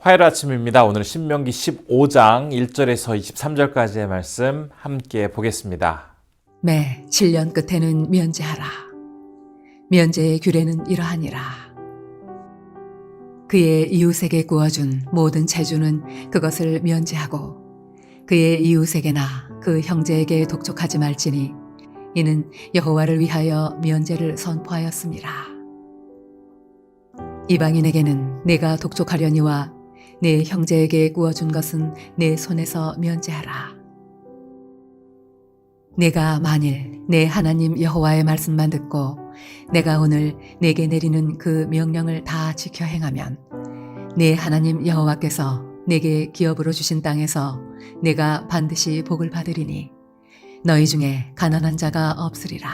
화요일 아침입니다. 오늘 신명기 15장 1절에서 23절까지의 말씀 함께 보겠습니다. 매 7년 끝에는 면제하라. 면제의 규례는 이러하니라. 그의 이웃에게 구워준 모든 채주는 그것을 면제하고 그의 이웃에게나 그 형제에게 독촉하지 말지니 이는 여호와를 위하여 면제를 선포하였음이라. 이방인에게는 내가 독촉하려니와 내 형제에게 구워준 것은 내 손에서 면제하라. 내가 만일 내 하나님 여호와의 말씀만 듣고 내가 오늘 내게 내리는 그 명령을 다 지켜 행하면 내 하나님 여호와께서 내게 기업으로 주신 땅에서 내가 반드시 복을 받으리니 너희 중에 가난한 자가 없으리라.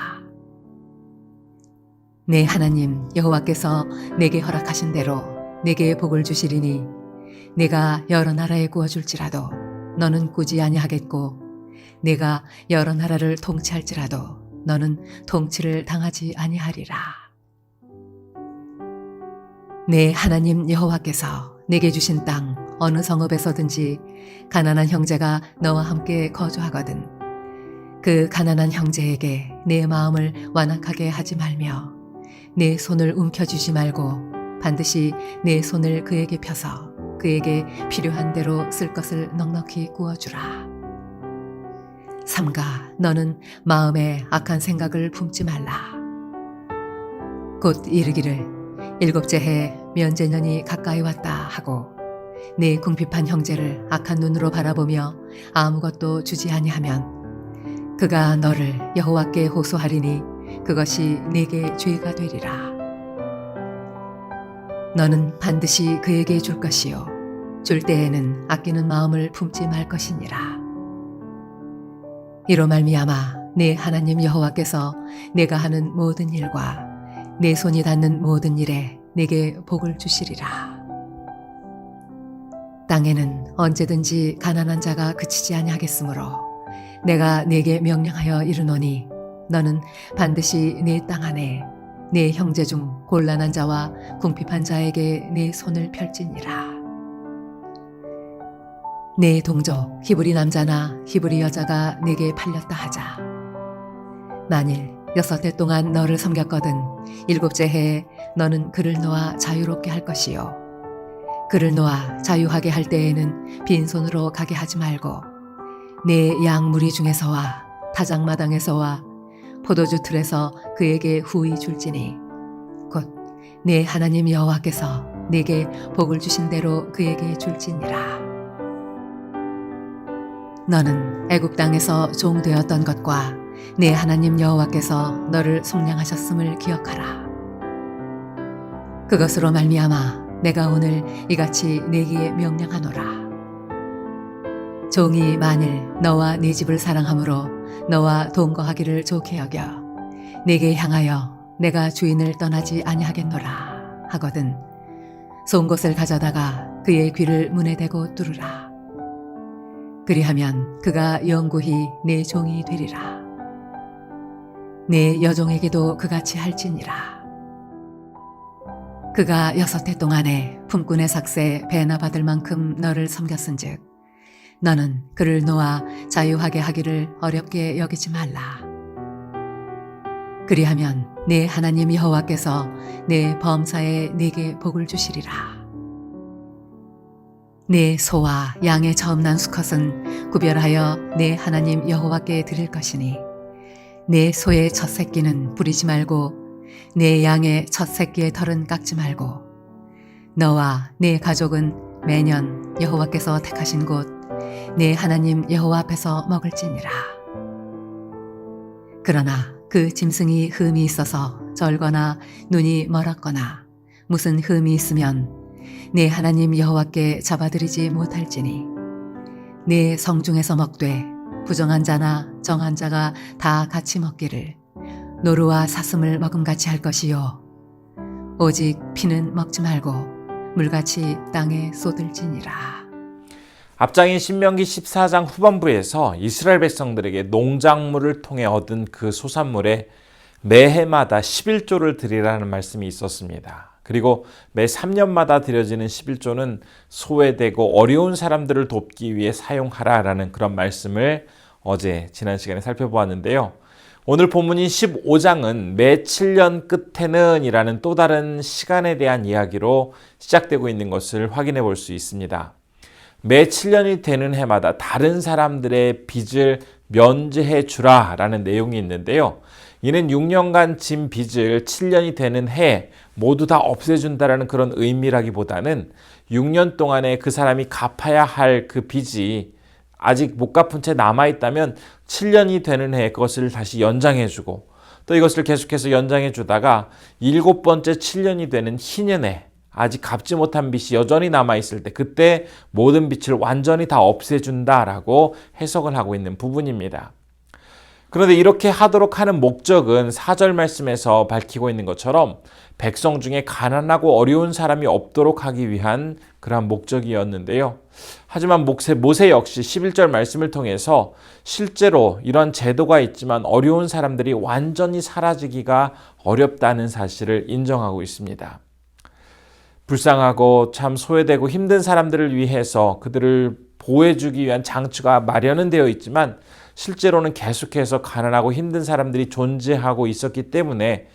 내 하나님 여호와께서 내게 허락하신 대로 내게 복을 주시리니 내가 여러 나라에 구워줄지라도 너는 꾸지 아니하겠고 내가 여러 나라를 통치할지라도 너는 통치를 당하지 아니하리라. 내 하나님 여호와께서 내게 주신 땅 어느 성읍에서든지 가난한 형제가 너와 함께 거주하거든 그 가난한 형제에게 내 마음을 완악하게 하지 말며 내 손을 움켜쥐지 말고 반드시 내 손을 그에게 펴서 그에게 필요한 대로 쓸 것을 넉넉히 구워주라. 삼가 너는 마음에 악한 생각을 품지 말라. 곧 이르기를 일곱째 해 면제년이 가까이 왔다 하고 내 궁핍한 형제를 악한 눈으로 바라보며 아무것도 주지 아니하면 그가 너를 여호와께 호소하리니 그것이 네게 죄가 되리라. 너는 반드시 그에게 줄 것이요 줄 때에는 아끼는 마음을 품지 말 것이니라. 이로 말미암아 내 하나님 여호와께서 내가 하는 모든 일과 내 손이 닿는 모든 일에 내게 복을 주시리라. 땅에는 언제든지 가난한 자가 그치지 아니하겠으므로 내가 네게 명령하여 이르노니 너는 반드시 내 땅 안에 내 형제 중 곤란한 자와 궁핍한 자에게 내 손을 펼지니라. 내 동족 히브리 남자나 히브리 여자가 내게 팔렸다 하자. 만일 6해 동안 너를 섬겼거든 7째 해에 너는 그를 놓아 자유롭게 할 것이요 그를 놓아 자유하게 할 때에는 빈손으로 가게 하지 말고 내 양 무리 중에서와 타작마당에서와 포도주 틀에서 그에게 후히 줄지니 곧 내 하나님 여호와께서 내게 복을 주신 대로 그에게 줄지니라. 너는 애굽 땅에서 종 되었던 것과 내 하나님 여호와께서 너를 속량하셨음을 기억하라. 그것으로 말미암아 내가 오늘 이같이 내게 명령하노라. 종이 만일 너와 네 집을 사랑함으로 너와 동거하기를 좋게 여겨 내게 향하여 내가 주인을 떠나지 아니하겠노라 하거든 송곳을 가져다가 그의 귀를 문에 대고 뚫으라. 그리하면 그가 영구히 내 종이 되리라. 내 여종에게도 그같이 할지니라. 그가 6해 동안에 품꾼의 삭세 배나 받을 만큼 너를 섬겼은즉 너는 그를 놓아 자유하게 하기를 어렵게 여기지 말라. 그리하면 내 하나님 여호와께서 내 범사에 네게 복을 주시리라. 내 소와 양의 처음 난 수컷은 구별하여 내 하나님 여호와께 드릴 것이니 내 소의 첫 새끼는 부리지 말고 내 양의 첫 새끼의 털은 깎지 말고 너와 내 가족은 매년 여호와께서 택하신 곳 내 하나님 여호와 앞에서 먹을지니라. 그러나 그 짐승이 흠이 있어서 절거나 눈이 멀었거나 무슨 흠이 있으면 내 하나님 여호와께 잡아들이지 못할지니 내 성중에서 먹되 부정한 자나 정한 자가 다 같이 먹기를 노루와 사슴을 먹음같이 할 것이요 오직 피는 먹지 말고 물같이 땅에 쏟을지니라. 앞장인 신명기 14장 후반부에서 이스라엘 백성들에게 농작물을 통해 얻은 그 소산물에 매해마다 11조를 드리라는 말씀이 있었습니다. 그리고 매 3년마다 드려지는 11조는 소외되고 어려운 사람들을 돕기 위해 사용하라라는 그런 말씀을 지난 시간에 살펴보았는데요. 오늘 본문인 15장은 매 7년 끝에는 이라는 또 다른 시간에 대한 이야기로 시작되고 있는 것을 확인해 볼 수 있습니다. 매 7년이 되는 해마다 다른 사람들의 빚을 면제해 주라라는 내용이 있는데요. 이는 6년간 진 빚을 7년이 되는 해 모두 다 없애준다라는 그런 의미라기보다는 6년 동안에 그 사람이 갚아야 할 그 빚이 아직 못 갚은 채 남아있다면 7년이 되는 해에 그것을 다시 연장해주고 또 이것을 계속해서 연장해주다가 7번째 7년이 되는 희년에 아직 갚지 못한 빚이 여전히 남아있을 때 그때 모든 빚을 완전히 다 없애준다라고 해석을 하고 있는 부분입니다. 그런데 이렇게 하도록 하는 목적은 4절 말씀에서 밝히고 있는 것처럼 백성 중에 가난하고 어려운 사람이 없도록 하기 위한 그러한 목적이었는데요. 하지만 모세 역시 11절 말씀을 통해서 실제로 이런 제도가 있지만 어려운 사람들이 완전히 사라지기가 어렵다는 사실을 인정하고 있습니다. 불쌍하고 참 소외되고 힘든 사람들을 위해서 그들을 보호해주기 위한 장치가 마련은 되어 있지만 실제로는 계속해서 가난하고 힘든 사람들이 존재하고 있었기 때문에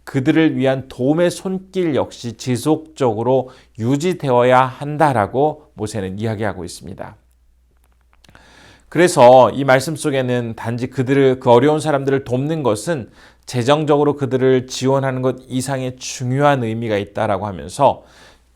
그들을 위한 도움의 손길 역시 지속적으로 유지되어야 한다라고 모세는 이야기하고 있습니다. 그래서 이 말씀 속에는 단지 그 어려운 사람들을 돕는 것은 재정적으로 그들을 지원하는 것 이상의 중요한 의미가 있다라고 하면서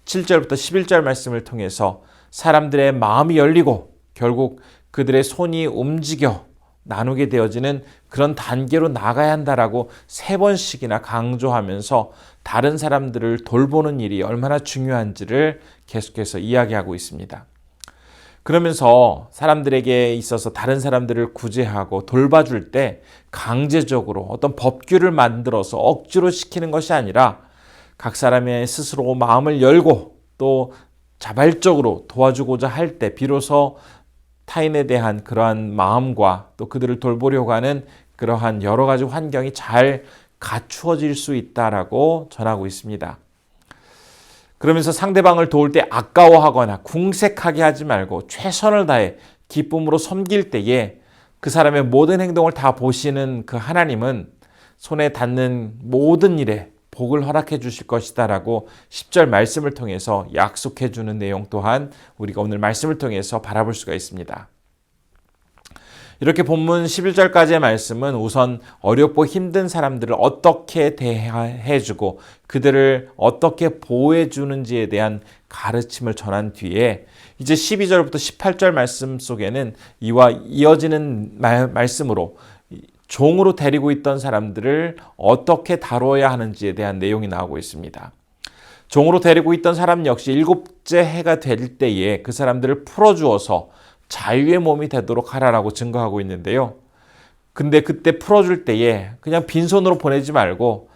7절부터 11절 말씀을 통해서 사람들의 마음이 열리고 결국 그들의 손이 움직여 나누게 되어지는 그런 단계로 나가야 한다라고 3번씩이나 강조하면서 다른 사람들을 돌보는 일이 얼마나 중요한지를 계속해서 이야기하고 있습니다. 그러면서 사람들에게 있어서 다른 사람들을 구제하고 돌봐줄 때 강제적으로 어떤 법규를 만들어서 억지로 시키는 것이 아니라 각 사람의 스스로 마음을 열고 또 자발적으로 도와주고자 할 때 비로소 타인에 대한 그러한 마음과 또 그들을 돌보려고 하는 그러한 여러 가지 환경이 잘 갖추어질 수 있다라고 전하고 있습니다. 그러면서 상대방을 도울 때 아까워하거나 궁색하게 하지 말고 최선을 다해 기쁨으로 섬길 때에 그 사람의 모든 행동을 다 보시는 그 하나님은 손에 닿는 모든 일에 복을 허락해 주실 것이다라고 10절 말씀을 통해서 약속해 주는 내용 또한 우리가 오늘 말씀을 통해서 바라볼 수가 있습니다. 이렇게 본문 11절까지의 말씀은 우선 어렵고 힘든 사람들을 어떻게 대해 주고 그들을 어떻게 보호해 주는지에 대한 가르침을 전한 뒤에 이제 12절부터 18절 말씀 속에는 이와 이어지는 말씀으로 종으로 데리고 있던 사람들을 어떻게 다뤄야 하는지에 대한 내용이 나오고 있습니다. 종으로 데리고 있던 사람 역시 7째 해가 될 때에 그 사람들을 풀어주어서 자유의 몸이 되도록 하라라고 증거하고 있는데요. 근데 그때 풀어줄 때에 그냥 빈손으로 보내지 말고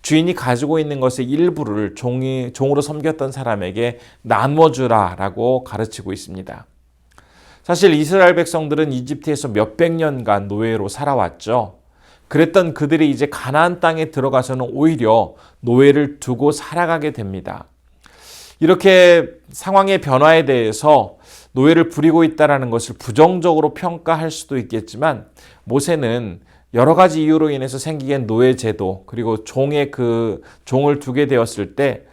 주인이 가지고 있는 것의 일부를 종으로 섬겼던 사람에게 나눠주라라고 가르치고 있습니다. 사실 이스라엘 백성들은 이집트에서 몇백 년간 노예로 살아왔죠. 그랬던 그들이 이제 가나안 땅에 들어가서는 오히려 노예를 두고 살아가게 됩니다. 이렇게 상황의 변화에 대해서 노예를 부리고 있다는 것을 부정적으로 평가할 수도 있겠지만 모세는 여러 가지 이유로 인해서 생기게 노예 제도 그리고 종을 두게 되었을 때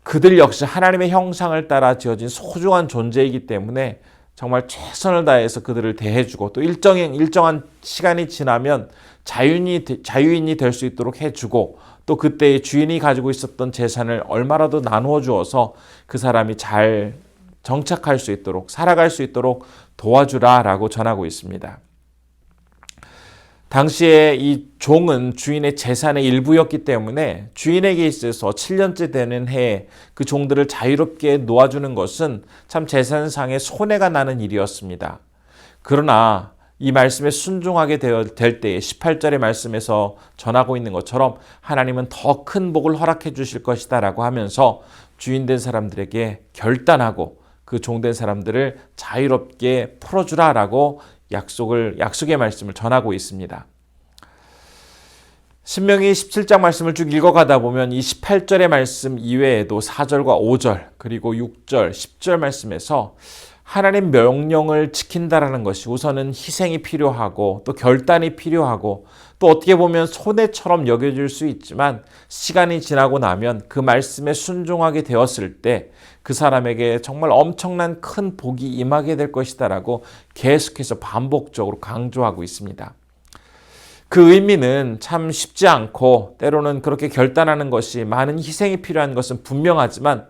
그들 역시 하나님의 형상을 따라 지어진 소중한 존재이기 때문에 정말 최선을 다해서 그들을 대해주고 또 일정한 시간이 지나면 자유인이 될 수 있도록 해주고 또 그때의 주인이 가지고 있었던 재산을 얼마라도 나누어 주어서 그 사람이 잘 정착할 수 있도록 살아갈 수 있도록 도와주라라고 전하고 있습니다. 당시에 이 종은 주인의 재산의 일부였기 때문에 주인에게 있어서 7년째 되는 해에 그 종들을 자유롭게 놓아주는 것은 참 재산상의 손해가 나는 일이었습니다. 그러나 이 말씀에 순종하게 될 때에 18절의 말씀에서 전하고 있는 것처럼 하나님은 더 큰 복을 허락해 주실 것이다 라고 하면서 주인된 사람들에게 결단하고 그 종된 사람들을 자유롭게 풀어주라라고 약속의 말씀을 전하고 있습니다. 신명기 17장 말씀을 쭉 읽어가다 보면 이 18절의 말씀 이외에도 4절과 5절 그리고 6절, 10절 말씀에서 하나님 명령을 지킨다라는 것이 우선은 희생이 필요하고 또 결단이 필요하고 또 어떻게 보면 손해처럼 여겨질 수 있지만 시간이 지나고 나면 그 말씀에 순종하게 되었을 때 그 사람에게 정말 엄청난 큰 복이 임하게 될 것이다라고 계속해서 반복적으로 강조하고 있습니다. 그 의미는 참 쉽지 않고 때로는 그렇게 결단하는 것이 많은 희생이 필요한 것은 분명하지만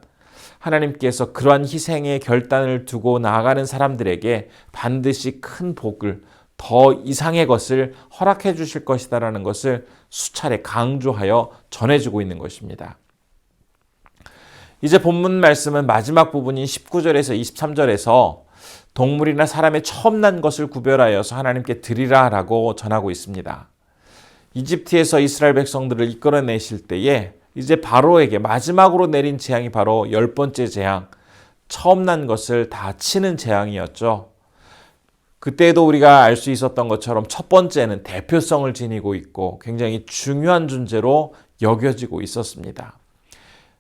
하나님께서 그러한 희생의 결단을 두고 나아가는 사람들에게 반드시 큰 복을 더 이상의 것을 허락해 주실 것이다라는 것을 수차례 강조하여 전해주고 있는 것입니다. 이제 본문 말씀은 마지막 부분인 19절에서 23절에서 동물이나 사람의 처음 난 것을 구별하여서 하나님께 드리라라고 전하고 있습니다. 이집트에서 이스라엘 백성들을 이끌어내실 때에 이제 바로에게 마지막으로 내린 재앙이 바로 10번째 재앙, 처음 난 것을 다 치는 재앙이었죠. 그때도 우리가 알 수 있었던 것처럼 첫 번째는 대표성을 지니고 있고 굉장히 중요한 존재로 여겨지고 있었습니다.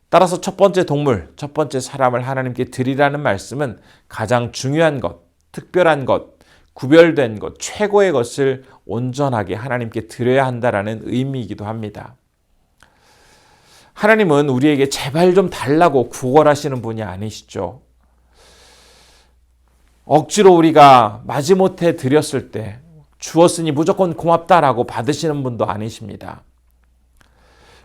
따라서 첫 번째 동물, 첫 번째 사람을 하나님께 드리라는 말씀은 가장 중요한 것, 특별한 것, 구별된 것, 최고의 것을 온전하게 하나님께 드려야 한다라는 의미이기도 합니다. 하나님은 우리에게 제발 좀 달라고 구걸하시는 분이 아니시죠. 억지로 우리가 마지못해 드렸을 때 주었으니 무조건 고맙다라고 받으시는 분도 아니십니다.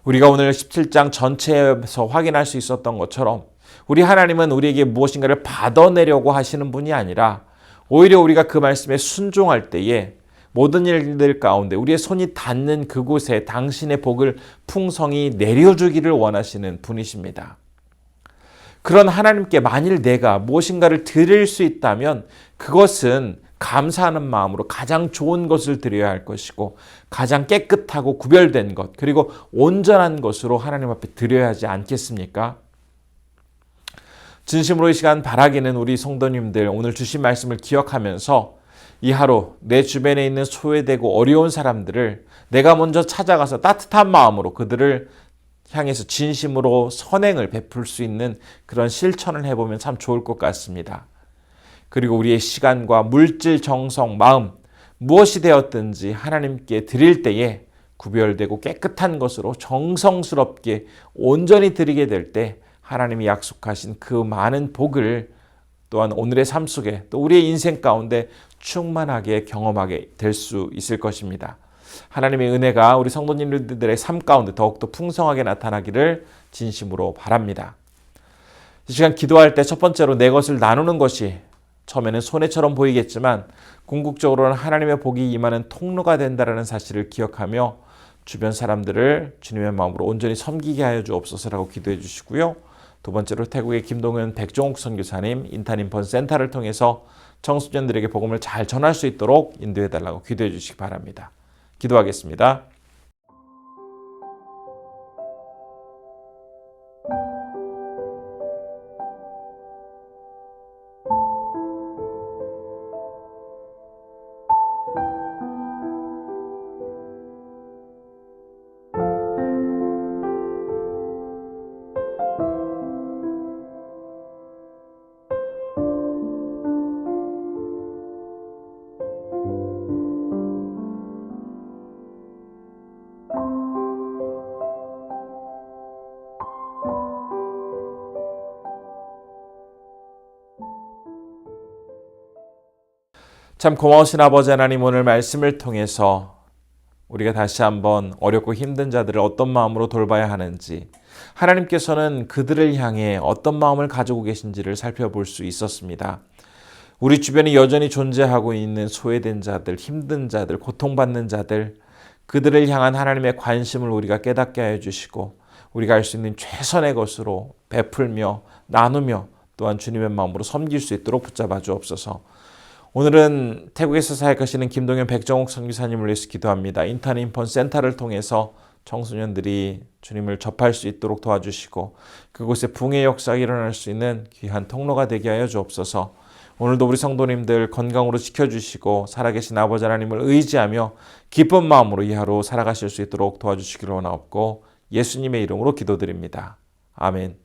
우리가 오늘 17장 전체에서 확인할 수 있었던 것처럼 우리 하나님은 우리에게 무엇인가를 받아내려고 하시는 분이 아니라 오히려 우리가 그 말씀에 순종할 때에 모든 일들 가운데 우리의 손이 닿는 그곳에 당신의 복을 풍성히 내려주기를 원하시는 분이십니다. 그런 하나님께 만일 내가 무엇인가를 드릴 수 있다면 그것은 감사하는 마음으로 가장 좋은 것을 드려야 할 것이고 가장 깨끗하고 구별된 것 그리고 온전한 것으로 하나님 앞에 드려야 하지 않겠습니까? 진심으로 이 시간 바라기는 우리 성도님들 오늘 주신 말씀을 기억하면서 이 하루 내 주변에 있는 소외되고 어려운 사람들을 내가 먼저 찾아가서 따뜻한 마음으로 그들을 향해서 진심으로 선행을 베풀 수 있는 그런 실천을 해보면 참 좋을 것 같습니다. 그리고 우리의 시간과 물질, 정성, 마음 무엇이 되었든지 하나님께 드릴 때에 구별되고 깨끗한 것으로 정성스럽게 온전히 드리게 될 때 하나님이 약속하신 그 많은 복을 또한 오늘의 삶 속에 또 우리의 인생 가운데 충만하게 경험하게 될 수 있을 것입니다. 하나님의 은혜가 우리 성도님들의 삶 가운데 더욱더 풍성하게 나타나기를 진심으로 바랍니다. 이 시간 기도할 때 첫 번째로 내 것을 나누는 것이 처음에는 손해처럼 보이겠지만 궁극적으로는 하나님의 복이 임하는 통로가 된다는 사실을 기억하며 주변 사람들을 주님의 마음으로 온전히 섬기게 하여 주옵소서라고 기도해 주시고요. 두 번째로 태국의 김동현 백종욱 선교사님 인턴인펀 센터를 통해서 청소년들에게 복음을 잘 전할 수 있도록 인도해 달라고 기도해 주시기 바랍니다. 기도하겠습니다. 참 고마우신 아버지 하나님 오늘 말씀을 통해서 우리가 다시 한번 어렵고 힘든 자들을 어떤 마음으로 돌봐야 하는지 하나님께서는 그들을 향해 어떤 마음을 가지고 계신지를 살펴볼 수 있었습니다. 우리 주변에 여전히 존재하고 있는 소외된 자들, 힘든 자들, 고통받는 자들 그들을 향한 하나님의 관심을 우리가 깨닫게 하여 주시고 우리가 할 수 있는 최선의 것으로 베풀며 나누며 또한 주님의 마음으로 섬길 수 있도록 붙잡아 주옵소서. 오늘은 태국에서 사역하시는 김동현 백정욱 선교사님을 위해서 기도합니다. 인턴인펀 센터를 통해서 청소년들이 주님을 접할 수 있도록 도와주시고 그곳에 붕의 역사가 일어날 수 있는 귀한 통로가 되게 하여 주옵소서. 오늘도 우리 성도님들 건강으로 지켜주시고 살아계신 아버지 하나님을 의지하며 기쁜 마음으로 이 하루 살아가실 수 있도록 도와주시기를 원하옵고 예수님의 이름으로 기도드립니다. 아멘.